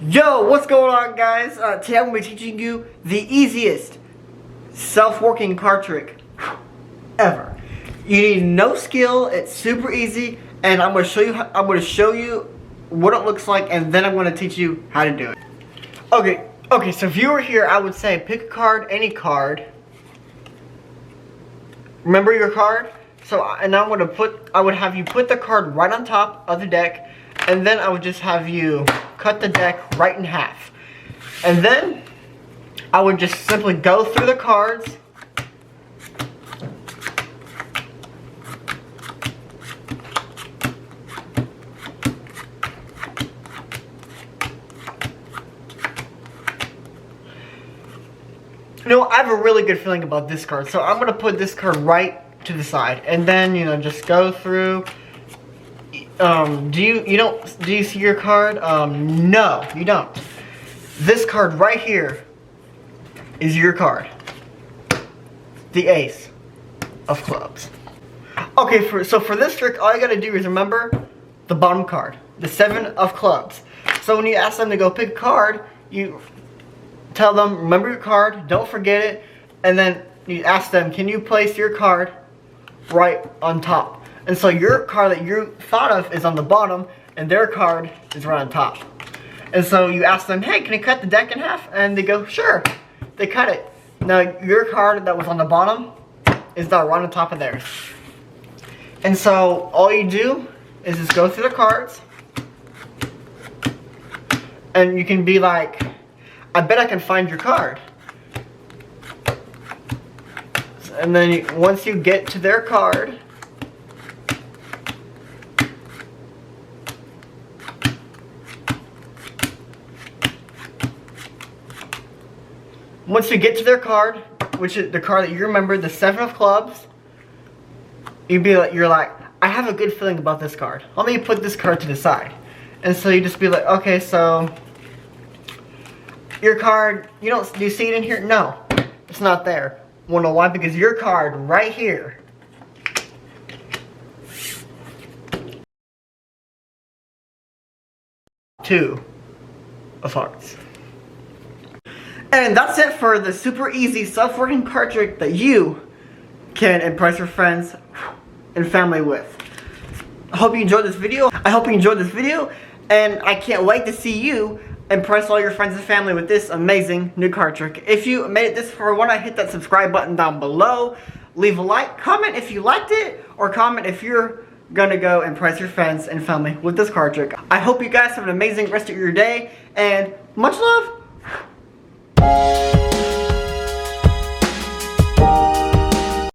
Yo, what's going on, guys? Today I'm going to be teaching you the easiest self-working card trick ever. You need no skill. It's super easy, and I'm going to show you what it looks like, and then I'm going to teach you how to do it. Okay. So if you were here, I would say pick a card, any card. Remember your card. I would have you put the card right on top of the deck, and then I would just have you cut the deck right in half. And then I would just simply go through the cards. You know, I have a really good feeling about this card, so I'm gonna put this card right to the side, and then just go through. Do you see your card? No, you don't. This card right here is your card. The ace of clubs. Okay, so for this trick, all you gotta do is remember the bottom card, the 7 of clubs. So when you ask them to go pick a card, you tell them, remember your card, don't forget it, and then you ask them, can you place your card right on top? And so your card that you thought of is on the bottom, and their card is right on top. And so you ask them, hey, can you cut the deck in half? And they go, sure. They cut it. Now your card that was on the bottom is now right on top of theirs. And so all you do is just go through the cards, and you can be like, I bet I can find your card. And then once you get to their card, which is the card that you remember, the 7 of clubs, you're like, I have a good feeling about this card. Let me put this card to the side. And so you just be like, okay, so your card, do you see it in here? No, it's not there. Wanna know why? Because your card right here two of hearts. And that's it for the super easy self-working card trick that you can impress your friends and family with. I hope you enjoyed this video. And I can't wait to see you impress all your friends and family with this amazing new card trick. If you made it this far, why not hit that subscribe button down below, leave a like, comment if you liked it, or comment if you're gonna go impress your friends and family with this card trick. I hope you guys have an amazing rest of your day, and much love.